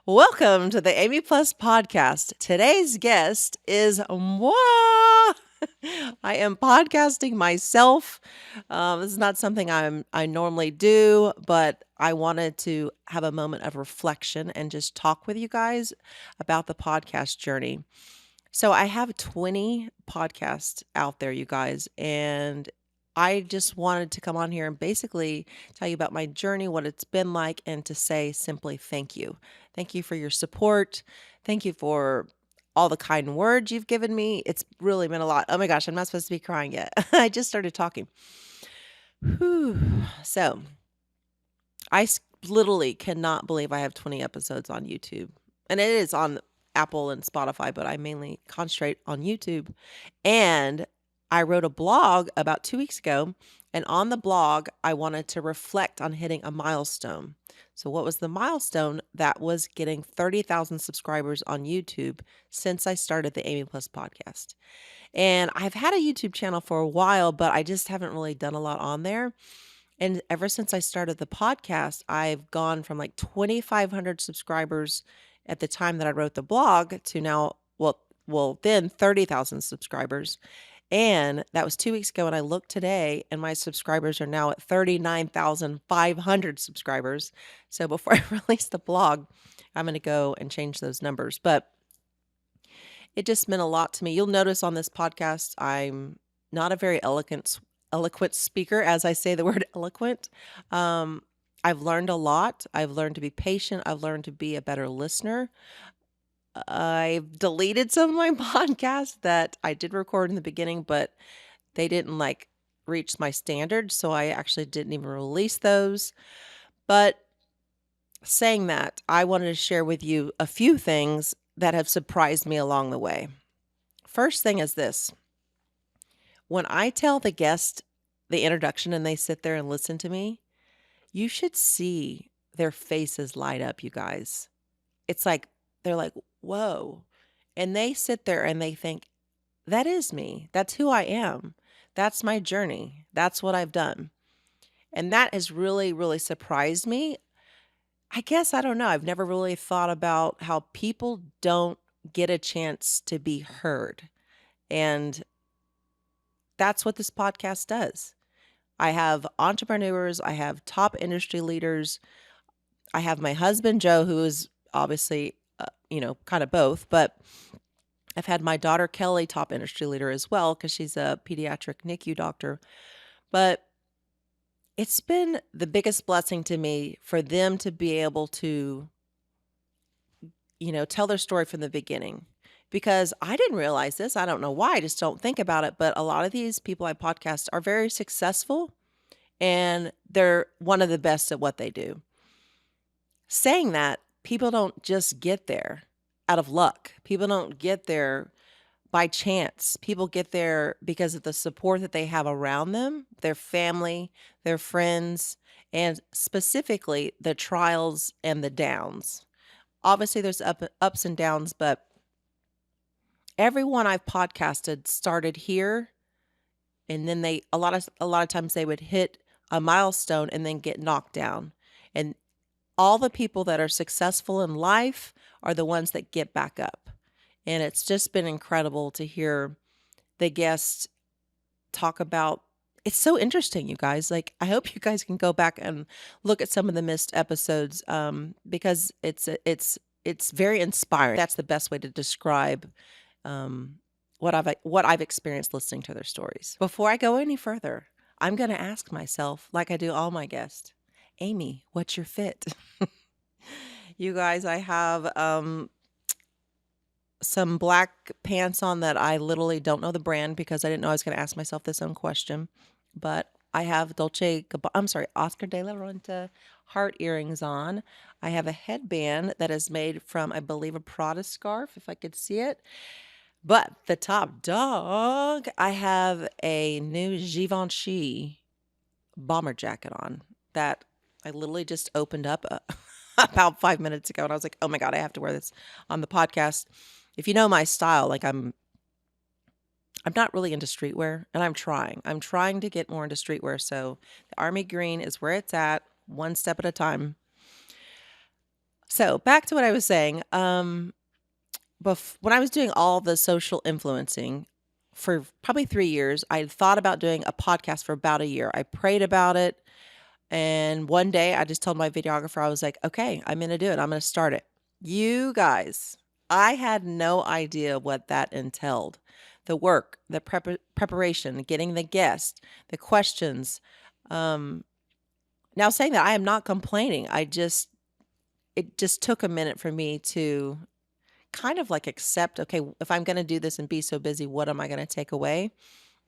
Welcome to the Amy Plus podcast. Today's guest is moi. I am podcasting myself. This is not something I normally do, but I wanted to have a moment of reflection and just talk with you guys about the podcast journey. So I have 20 podcasts out there, you guys, and I just wanted to come on here and basically tell you about my journey, what it's been like, and to say simply thank you. Thank you for your support. Thank you for all the kind words you've given me. It's really meant a lot. Oh my gosh, I'm not supposed to be crying yet. I just started talking. Whew. So literally cannot believe I have 20 episodes on YouTube. And it is on Apple and Spotify, but I mainly concentrate on YouTube. And I wrote a blog about 2 weeks ago. And on the blog, I wanted to reflect on hitting a milestone. So, what was the milestone? That was getting 30,000 subscribers on YouTube since I started the Amy Plus podcast. And I've had a YouTube channel for a while, but I just haven't really done a lot on there. And ever since I started the podcast, I've gone from like 2,500 subscribers at the time that I wrote the blog to now, then 30,000 subscribers. And that was 2 weeks ago. And I looked today and my subscribers are now at 39,500 subscribers. So before I release the blog, I'm going to go and change those numbers. But it just meant a lot to me. You'll notice on this podcast, I'm not a very eloquent speaker, as I say the word eloquent. I've learned a lot. I've learned to be patient. I've learned to be a better listener. I've deleted some of my podcasts that I did record in the beginning, but they didn't reach my standards. So I actually didn't even release those. But saying that, I wanted to share with you a few things that have surprised me along the way. First thing is this. When I tell the guest the introduction and they sit there and listen to me, you should see their faces light up, you guys. It's like, they're like, whoa. And they sit there and they think, that is me. That's who I am. That's my journey. That's what I've done. And that has really, really surprised me. I guess, I don't know. I've never really thought about how people don't get a chance to be heard. And that's what this podcast does. I have entrepreneurs, I have top industry leaders. I have my husband, Joe, who is obviously, kind of both, but I've had my daughter, Kelly, top industry leader as well, because she's a pediatric NICU doctor. But it's been the biggest blessing to me for them to be able to, tell their story from the beginning. Because I didn't realize this. I don't know why. I just don't think about it. But a lot of these people I podcast are very successful and they're one of the best at what they do. Saying that, people don't just get there out of luck. People don't get there by chance. People get there because of the support that they have around them, their family, their friends, and specifically the trials and the downs. Obviously, there's ups and downs, but everyone I've podcasted started here, and then a lot of times they would hit a milestone and then get knocked down. And all the people that are successful in life are the ones that get back up. And it's just been incredible to hear the guests talk about. It's so interesting, you guys. I hope you guys can go back and look at some of the missed episodes because it's very inspiring. That's the best way to describe what I've experienced listening to their stories. Before I go any further, I'm going to ask myself, like I do all my guests, Amy, what's your fit? You guys, I have some black pants on that I literally don't know the brand because I didn't know I was going to ask myself this own question. But I have Oscar de la Renta heart earrings on. I have a headband that is made from, I believe, a Prada scarf, if I could see it. But the top dog, I have a new Givenchy bomber jacket on that I literally just opened up about 5 minutes ago. And I was like, oh my God, I have to wear this on the podcast. If you know my style, I'm not really into streetwear, and I'm trying to get more into streetwear. So the army green is where it's at, one step at a time. So back to what I was saying. When I was doing all the social influencing for probably 3 years, I thought about doing a podcast for about a year. I prayed about it. And one day I just told my videographer, I was like, okay, I'm going to do it. I'm going to start it. You guys, I had no idea what that entailed. The work, the preparation, getting the guest, the questions. Um, Now, saying that, I am not complaining. It just took a minute for me to kind of like accept, okay, if I'm going to do this and be so busy, what am I going to take away?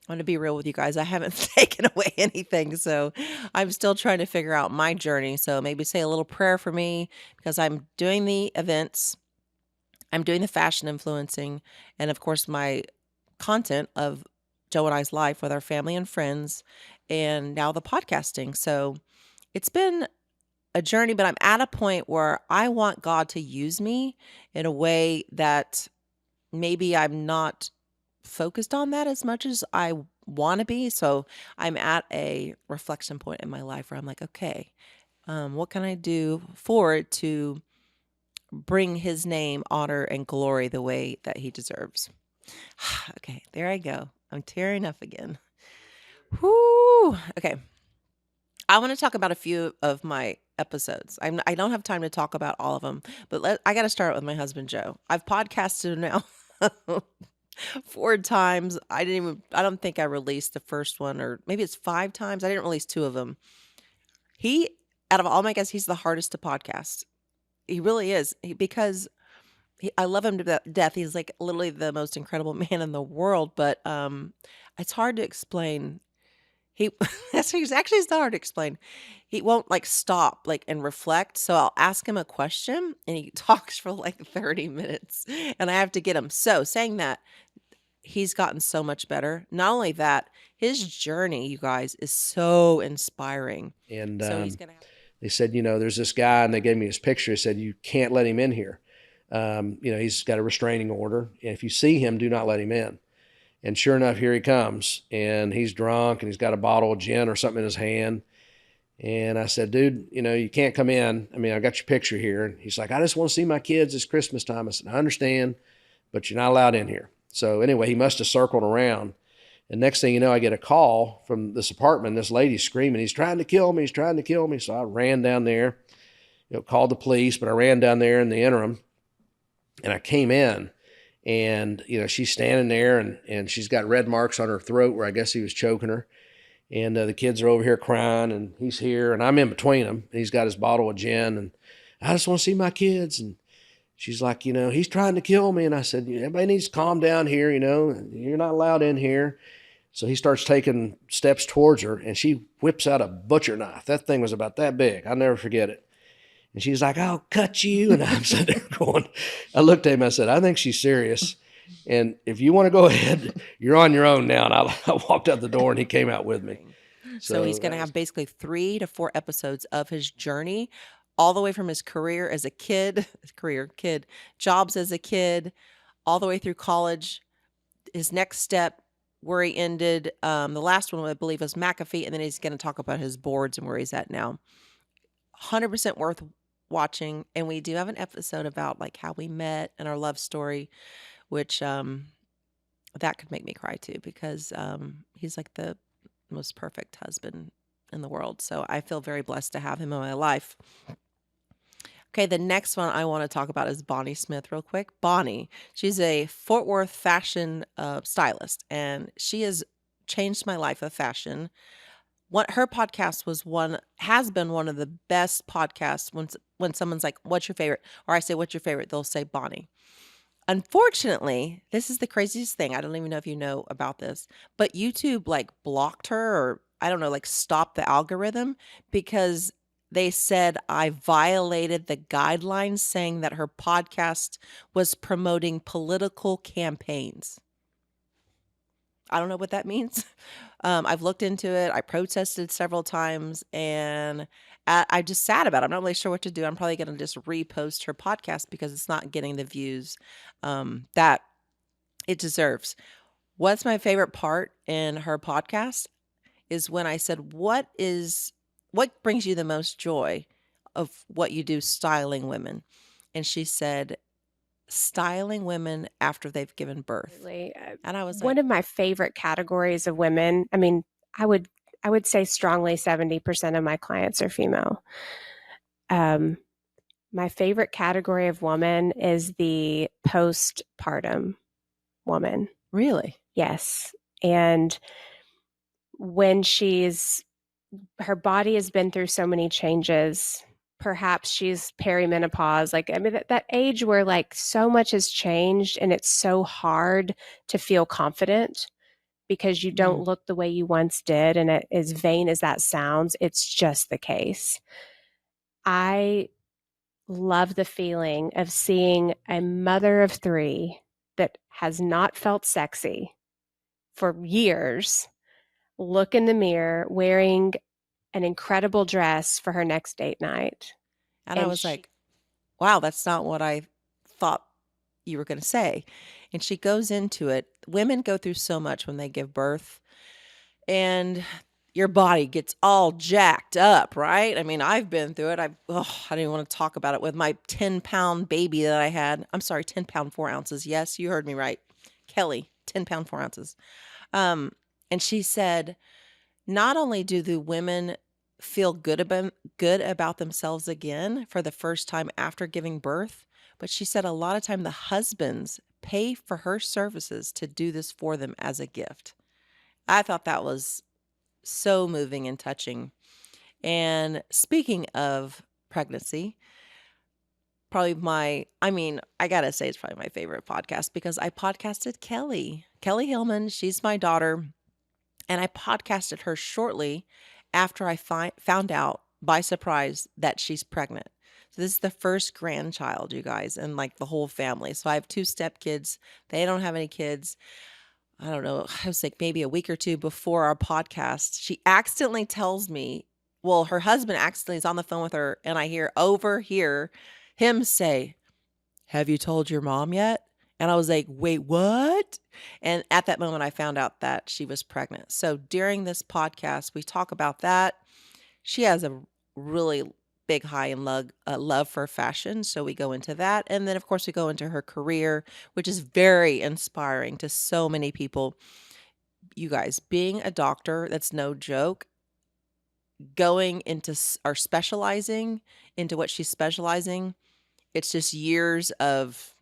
I'm going to be real with you guys. I haven't taken away anything. So I'm still trying to figure out my journey. So maybe say a little prayer for me because I'm doing the events, I'm doing the fashion influencing, and of course, my content of Joe and I's life with our family and friends, and now the podcasting. So it's been a journey, but I'm at a point where I want God to use me in a way that maybe I'm not focused on that as much as I want to be. So I'm at a reflection point in my life where I'm like, okay, what can I do forward to bring his name, honor, and glory the way that he deserves? Okay, there I go. I'm tearing up again. Whoo. Okay. I want to talk about a few of my episodes. I don't have time to talk about all of them, but I got to start with my husband, Joe. I've podcasted now 4 times. I don't think I released the first one, or maybe it's 5 times. I didn't release 2 of them. He, out of all my guests, he's the hardest to podcast. He really is because I love him to death. He's like literally the most incredible man in the world, but it's hard to explain. He it's not hard to explain. He won't like stop like and reflect. So I'll ask him a question and he talks for like 30 minutes and I have to get him. So saying that, he's gotten so much better. Not only that, his journey, you guys, is so inspiring. And So he's gonna have they said, there's this guy, and they gave me his picture. They said, you can't let him in here. He's got a restraining order. And if you see him, do not let him in. And sure enough, here he comes. And he's drunk, and he's got a bottle of gin or something in his hand. And I said, dude, you can't come in. I mean, I got your picture here. And he's like, I just want to see my kids. It's Christmas time. I said, I understand, but you're not allowed in here. So anyway, he must have circled around. And next thing you know, I get a call from this apartment. This lady's screaming, he's trying to kill me. He's trying to kill me. So I ran down there, called the police, but I ran down there in the interim and I came in and, she's standing there and she's got red marks on her throat where I guess he was choking her. And the kids are over here crying and he's here and I'm in between them. And he's got his bottle of gin and I just want to see my kids. And she's like, he's trying to kill me. And I said, everybody needs to calm down here. You're not allowed in here. So he starts taking steps towards her and she whips out a butcher knife. That thing was about that big. I'll never forget it. And she's like, I'll cut you. And I'm sitting there going, I looked at him, I said, I think she's serious. And if you want to go ahead, you're on your own now. And I walked out the door and he came out with me. So he's going to have basically 3 to 4 episodes of his journey, all the way from his career as a kid, jobs as a kid, all the way through college, his next step, where he ended. The last one, I believe, was McAfee, and then he's going to talk about his boards and where he's at now. 100% worth watching. And we do have an episode about like how we met and our love story, which that could make me cry too, because he's like the most perfect husband in the world. So I feel very blessed to have him in my life. Okay, the next one I want to talk about is Bonnie Smith real quick. Bonnie, she's a Fort Worth fashion stylist, and she has changed my life of fashion. Her podcast has been one of the best podcasts when someone's like, what's your favorite? Or I say, what's your favorite? They'll say Bonnie. Unfortunately, this is the craziest thing. I don't even know if you know about this, but YouTube like blocked her, or I don't know, like stopped the algorithm because they said I violated the guidelines saying that her podcast was promoting political campaigns. I don't know what that means. I've looked into it. I protested several times and I'm just sad about it. I'm not really sure what to do. I'm probably going to just repost her podcast because it's not getting the views that it deserves. What's my favorite part in her podcast is when I said, what brings you the most joy of what you do styling women. And she said, styling women after they've given birth. Absolutely. And I was like, One of my favorite categories of women, I mean, I would I would say strongly 70% of my clients are female. My favorite category of woman is the postpartum woman. really? Yes. And when her body has been through so many changes, perhaps she's perimenopause, like, I mean, that age where like so much has changed and it's so hard to feel confident because you don't look the way you once did. And as vain as that sounds, it's just the case. I love the feeling of seeing a mother of three that has not felt sexy for years look in the mirror wearing an incredible dress for her next date night. And I was like, wow, that's not what I thought you were going to say. And she goes into it. Women go through so much when they give birth, and your body gets all jacked up, right? I mean, I've been through it. I don't even want to talk about it with my 10-pound baby that I had. I'm sorry, 10 pound 4 ounces. Yes, you heard me right. Kelly, 10 pound 4 ounces. And she said, not only do the women feel good about themselves again for the first time after giving birth, but she said a lot of time the husbands pay for her services to do this for them as a gift. I thought that was so moving and touching. And speaking of pregnancy, I gotta say it's probably my favorite podcast because I podcasted Kelly Hillman. She's my daughter. And I podcasted her shortly after I found out by surprise that she's pregnant. So this is the first grandchild, you guys, and like the whole family. So I have 2 stepkids. They don't have any kids. I don't know. I was like maybe a week or 2 before our podcast. She accidentally tells me, well, her husband accidentally is on the phone with her, and I overhear him say, "Have you told your mom yet?" And I was like, wait, what? And at that moment, I found out that she was pregnant. So during this podcast, we talk about that. She has a really big high in love for fashion. So we go into that. And then, of course, we go into her career, which is very inspiring to so many people. You guys, being a doctor, that's no joke. Going into or specializing into what she's specializing, it's just years of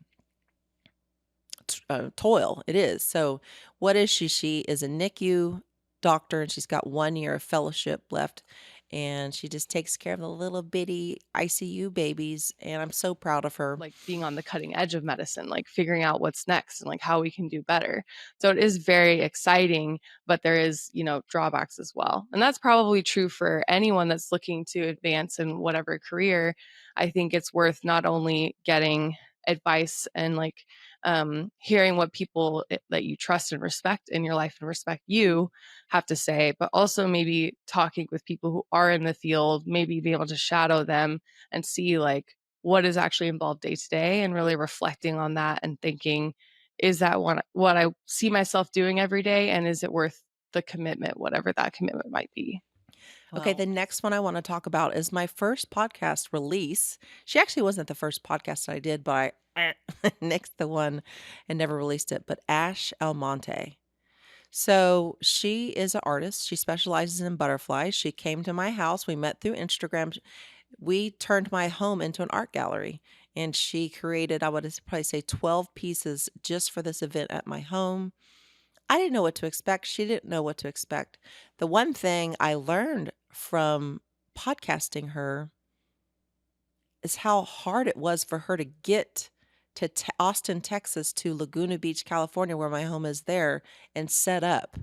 toil. It is. So what is she? She is a NICU doctor, and she's got 1 year of fellowship left, and she just takes care of the little bitty ICU babies, and I'm so proud of her. Like being on the cutting edge of medicine, like figuring out what's next and like how we can do better. So it is very exciting, but there is, drawbacks as well. And that's probably true for anyone that's looking to advance in whatever career. I think it's worth not only getting advice and like hearing what people that you trust and respect in your life and respect you have to say, but also maybe talking with people who are in the field, maybe be able to shadow them and see like what is actually involved day to day, and really reflecting on that and thinking, is that what I see myself doing every day, and is it worth the commitment, whatever that commitment might be? Okay, the next one I want to talk about is my first podcast release. She actually wasn't the first podcast I did, but I nixed the one and never released it. But Ash Almonte. So she is an artist. She specializes in butterflies. She came to my house. We met through Instagram. We turned my home into an art gallery, and she created, I would probably say 12 pieces just for this event at my home. I didn't know what to expect. She didn't know what to expect. The one thing I learned from podcasting her is how hard it was for her to get to Austin, Texas, to Laguna Beach, California, where my home is there, and set up.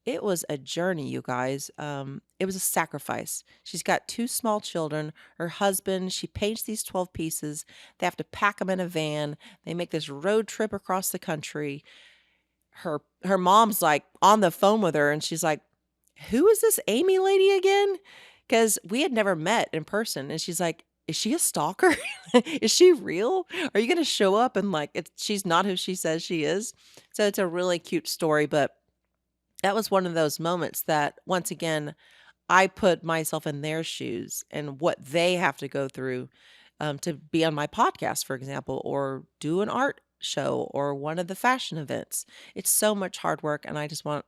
It was a journey, you guys. It was a sacrifice. She's got 2 small children. Her husband, she paints these 12 pieces. They have to pack them in a van. They make this road trip across the country. Her mom's like on the phone with her, and she's like, "Who is this Amy lady again?" Because we had never met in person. And she's like, "Is she a stalker? Is she real? Are you going to show up?" And like, she's not who she says she is. So it's a really cute story. But that was one of those moments that, once again, I put myself in their shoes and what they have to go through to be on my podcast, for example, or do an art show or one of the fashion events. It's so much hard work. And I just want,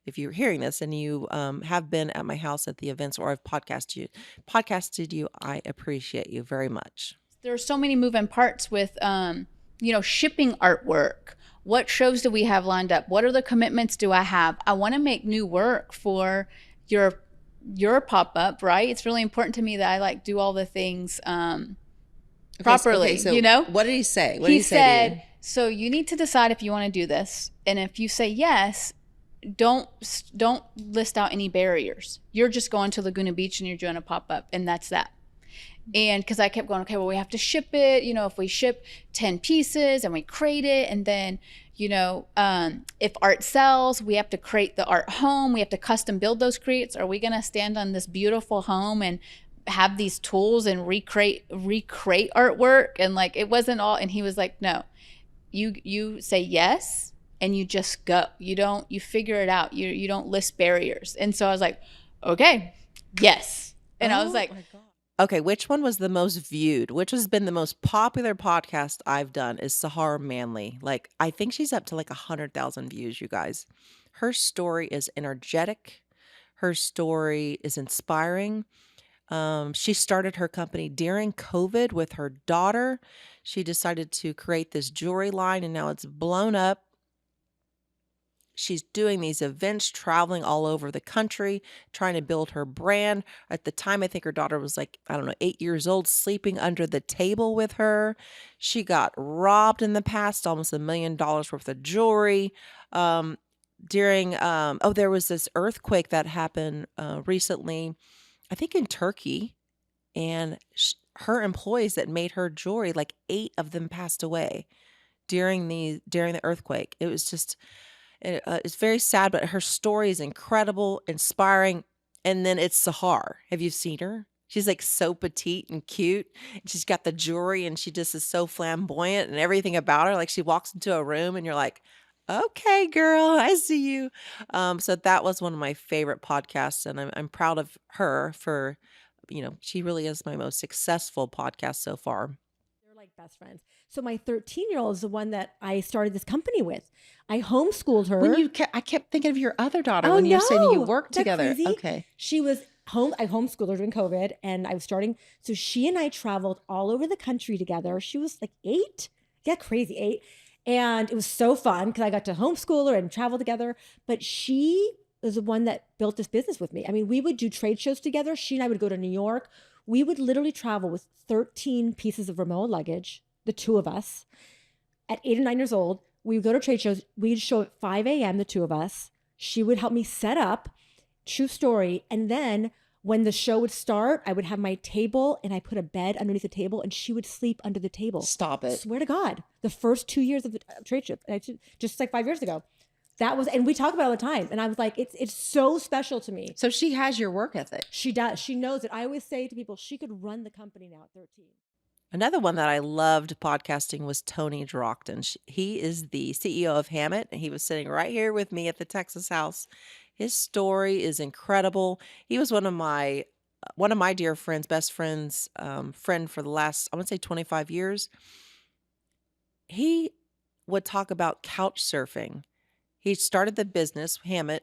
if you're hearing this and you have been at my house at the events or I've podcasted you, I appreciate you very much. There are so many moving parts with, shipping artwork. What shows do we have lined up? What other commitments do I have? I want to make new work for your pop-up, right? It's really important to me that I do all the things properly, so what did he say? What did He he say to you? said, so you need to decide if you want to do this. And if you say yes, don't list out any barriers. You're just going to Laguna Beach and you're doing a pop-up, and that's that. And because I kept going, okay, well, we have to ship it. If we ship 10 pieces and we crate it, and then, if art sells, we have to crate the art home. We have to custom build those crates. Are we going to stand on this beautiful home and have these tools and recreate artwork? And it wasn't all. And he was like, no, you say yes and you just go. You figure it out. You don't list barriers. And so I was like, okay, yes. And I was like, my God. Okay, which one was the most viewed? Which has been the most popular podcast I've done is Sahar Manly. I think she's up to 100,000 views, you guys. Her story is energetic. Her story is inspiring. She started her company during COVID with her daughter. She decided to create this jewelry line, and now it's blown up. She's doing these events, traveling all over the country, trying to build her brand. At the time, I think her daughter was 8 years old, sleeping under the table with her. She got robbed in the past, almost $1 million worth of jewelry. There was this earthquake that happened recently, I think in Turkey, and her employees that made her jewelry, 8 of them passed away during the earthquake. It was just... it's very sad, but her story is incredible, inspiring. And then it's Sahar. Have you seen her? She's so petite and cute. And she's got the jewelry, and she just is so flamboyant and everything about her. She walks into a room and you're like, okay, girl, I see you. So that was one of my favorite podcasts, and I'm proud of her for, she really is my most successful podcast so far. They're like best friends. So my 13-year-old is the one that I started this company with. I homeschooled her. I kept thinking of your other daughter Oh, when you were saying you no. worked Isn't that together. crazy? Okay. She was home. I homeschooled her during COVID, and I was starting. So she and I traveled all over the country together. She was 8. Yeah, crazy 8. And it was so fun because I got to homeschool her and travel together. But she was the one that built this business with me. I mean, we would do trade shows together. She and I would go to New York. We would literally travel with 13 pieces of remote luggage, the two of us. At 8 or 9 years old, we would go to trade shows. We'd show at 5 a.m., the two of us. She would help me set up. True story. And then when the show would start, I would have my table and I put a bed underneath the table and she would sleep under the table. Stop it. Swear to God. The first 2 years of the trade show, just 5 years ago. That was, and we talk about it all the time. And I was like, it's so special to me. So she has your work ethic. She does. She knows it. I always say to people, she could run the company now at 13. Another one that I loved podcasting was Tony Drockton. He is the CEO of Hammitt, and he was sitting right here with me at the Texas house. His story is incredible. He was one of my dear friends, best friends, friend for the last, I want to say 25 years. He would talk about couch surfing. He started the business, Hammitt.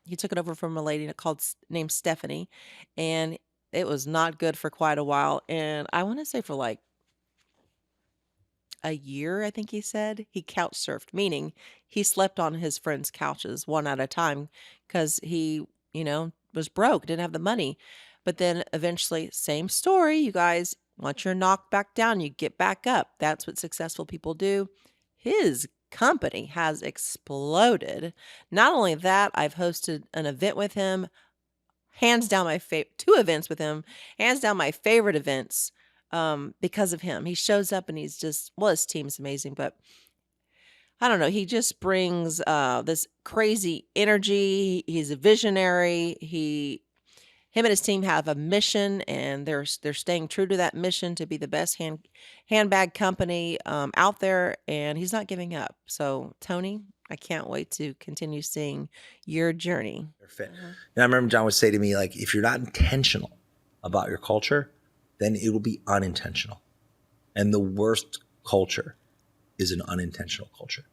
He took it over from a lady named Stephanie, and it was not good for quite a while. And I want to say for a year, I think he said, he couch surfed, meaning he slept on his friends' couches one at a time because he, was broke, didn't have the money. But then eventually, same story, you guys. Once you're knocked back down, you get back up. That's what successful people do. His company has exploded. Not only that, I've hosted an event with him. Hands down my favorite, 2 events with him, hands down my favorite events because of him. He shows up and he's just, his team's amazing, but I don't know. He just brings this crazy energy. He's a visionary. Him and his team have a mission, and they're staying true to that mission to be the best handbag company out there, and he's not giving up. So, Tony, I can't wait to continue seeing your journey. Fit. And I remember John would say to me, like, if you're not intentional about your culture, then it will be unintentional. And the worst culture is an unintentional culture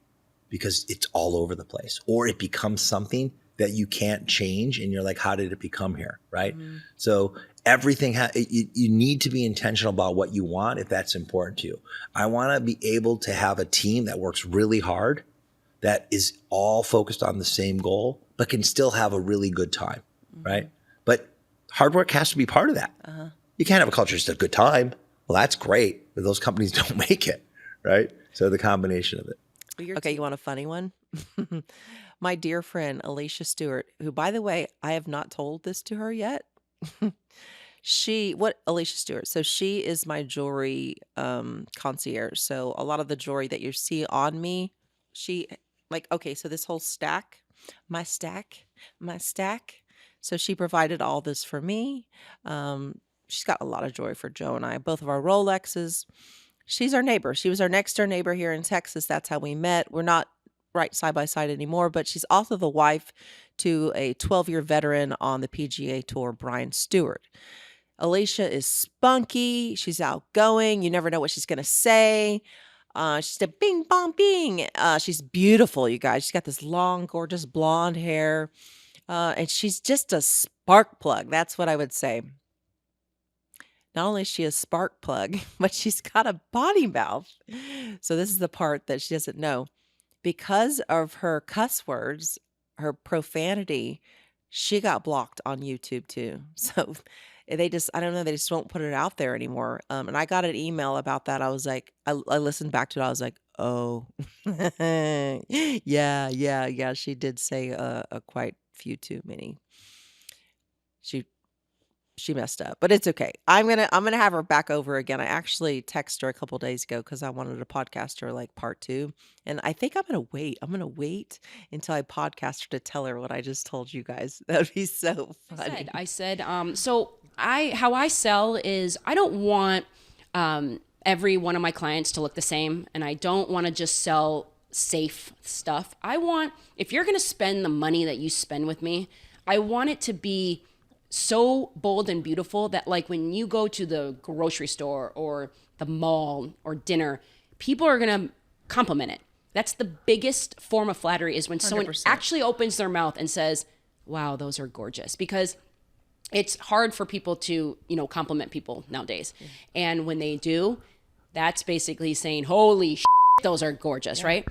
because it's all over the place, or it becomes something that you can't change. And you're like, how did it become here? Right. So everything, you need to be intentional about what you want if that's important to you. I want to be able to have a team that works really hard, that is all focused on the same goal, but can still have a really good time, right? But hard work has to be part of that. You can't have a culture just a good time. Well, that's great, but those companies don't make it, right? So the combination of it. Okay, you want a funny one? My dear friend, Alicia Stewart, who, by the way, I have not told this to her yet. Alicia Stewart. So she is my jewelry concierge. So a lot of the jewelry that you see on me, so this whole stack, my stack. So she provided all this for me. She's got a lot of jewelry for Joe and I, both of our Rolexes. She's our neighbor. She was our next door neighbor here in Texas. That's how we met. We're not right side by side anymore, but she's also the wife to a 12-year veteran on the PGA Tour, Brian Stewart. Alicia is spunky. She's outgoing. You never know what she's going to say. She's a bing, bong, bing. She's beautiful, you guys. She's got this long, gorgeous blonde hair. And she's just a spark plug. That's what I would say. Not only is she a spark plug, but she's got a potty mouth. So this is the part that she doesn't know. Because of her cuss words, her profanity, she got blocked on YouTube too. So they just won't put it out there anymore. And I got an email about that. I was like, I listened back to it. I was like, oh, yeah. She did say a quite few too many. She messed up, but it's okay. I'm gonna have her back over again. I actually texted her a couple days ago because I wanted to podcast her like part 2, and I think I'm gonna wait. I'm gonna wait until I podcast her to tell her what I just told you guys. That would be so funny. I said, how I sell is I don't want every one of my clients to look the same, and I don't want to just sell safe stuff. I want, if you're gonna spend the money that you spend with me, I want it to be so bold and beautiful that, like, when you go to the grocery store or the mall or dinner, people are going to compliment it. That's the biggest form of flattery, is when 100%. Someone actually opens their mouth and says, wow, those are gorgeous. Because it's hard for people to, compliment people nowadays. Yeah. And when they do, that's basically saying, holy shit, those are gorgeous, right?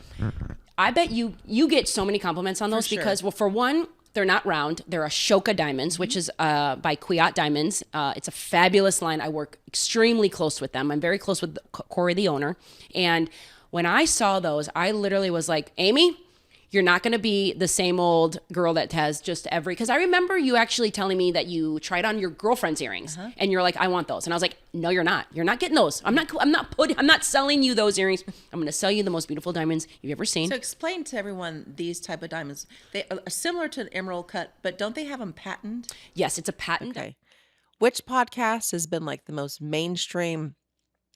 I bet you get so many compliments on those because, well, for one, they're not round. They're Ashoka diamonds, which is by Kwiat Diamonds. It's a fabulous line. I work extremely close with them. I'm very close with Corey, the owner. And when I saw those, I literally was like, Amy, you're not going to be the same old girl that has just because I remember you actually telling me that you tried on your girlfriend's earrings and you're like, I want those. And I was like, no, you're not. You're not getting those. I'm not selling you those earrings. I'm going to sell you the most beautiful diamonds you've ever seen. So explain to everyone these type of diamonds. They are similar to an emerald cut, but don't they have them patented? Yes, it's a patent. Okay. Which podcast has been like the most mainstream,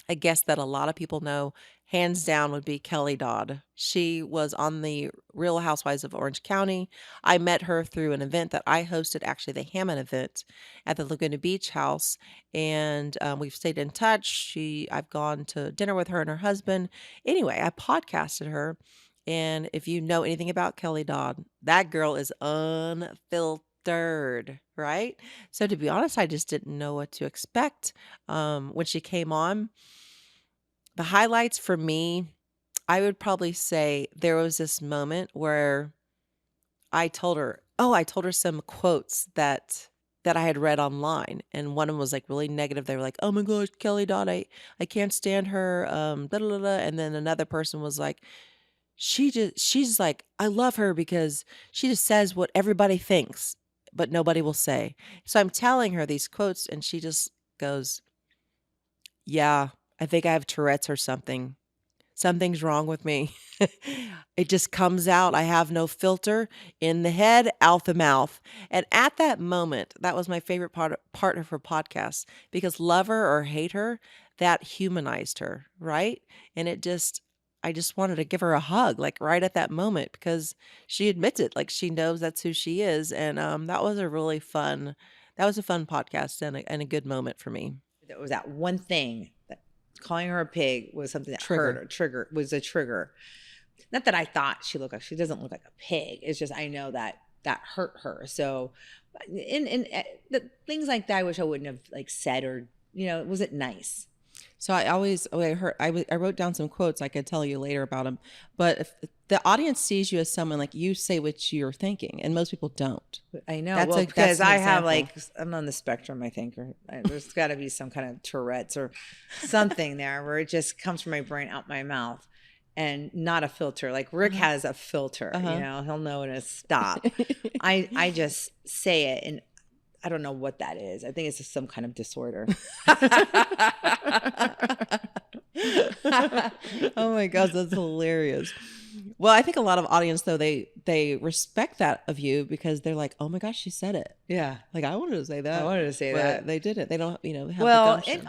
I guess, that a lot of people know, hands down, would be Kelly Dodd. She was on the Real Housewives of Orange County. I met her through an event that I hosted, actually the Hammitt event at the Laguna Beach house. And we've stayed in touch. I've gone to dinner with her and her husband. Anyway, I podcasted her. And if you know anything about Kelly Dodd, that girl is unfiltered, right? So to be honest, I just didn't know what to expect when she came on. The highlights for me, I would probably say there was this moment where I told her some quotes that I had read online, and one of them was like really negative. They were like, "Oh my gosh, Kelly Dodd, I can't stand her." Blah, blah, blah. And then another person was like, she's like, I love her because she just says what everybody thinks, but nobody will say. So I'm telling her these quotes, and she just goes, "Yeah, I think I have Tourette's or something. Something's wrong with me." It just comes out. I have no filter, in the head, out the mouth. And at that moment, that was my favorite part of her podcast, because love her or hate her, that humanized her, right? And I just wanted to give her a hug, like right at that moment, because she admits it, like she knows that's who she is. And that was a fun podcast and a good moment for me. There was that one thing that calling her a pig was something that hurt her, was a trigger. Not that I thought she doesn't look like a pig. It's just, I know that hurt her. So in the things like that, I wish I wouldn't have like said, or, was it nice? So I wrote down some quotes. I could tell you later about them. But if the audience sees you as someone, like, you say what you're thinking, and most people don't. I know. That's Because I have example. I'm on the spectrum, I think, or there's got to be some kind of Tourette's or something there where it just comes from my brain out my mouth, and not a filter. Like Rick has a filter, he'll know when to stop. I just say it, and I don't know what that is. I think it's just some kind of disorder. Oh my gosh, that's hilarious. Well, I think a lot of audience, though, they respect that of you, because they're like, oh my gosh, she said it. Yeah. Like, I wanted to say that. I wanted to say but that. They didn't. They don't, have Well, the gumption.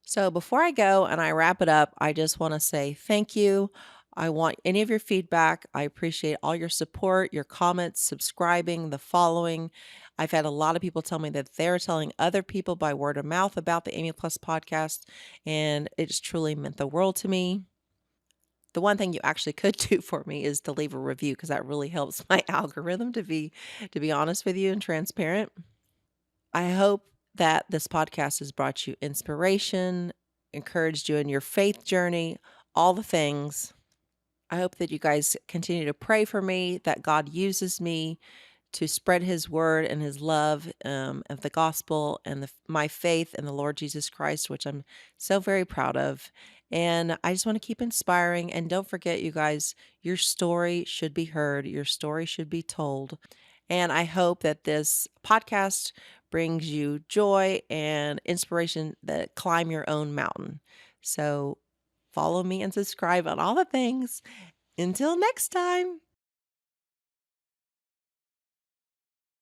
So before I go and I wrap it up, I just want to say thank you. I want any of your feedback. I appreciate all your support, your comments, subscribing, the following. I've had a lot of people tell me that they're telling other people by word of mouth about the Amy Plus podcast, and it's truly meant the world to me. The one thing you actually could do for me is to leave a review, because that really helps my algorithm, to be honest with you and transparent. I hope that this podcast has brought you inspiration, encouraged you in your faith journey, all the things. I hope that you guys continue to pray for me, that God uses me to spread his word and his love of the gospel and my faith in the Lord Jesus Christ, which I'm so very proud of. And I just want to keep inspiring. And don't forget, you guys, your story should be heard. Your story should be told. And I hope that this podcast brings you joy and inspiration that climb your own mountain. So follow me and subscribe on all the things. Until next time.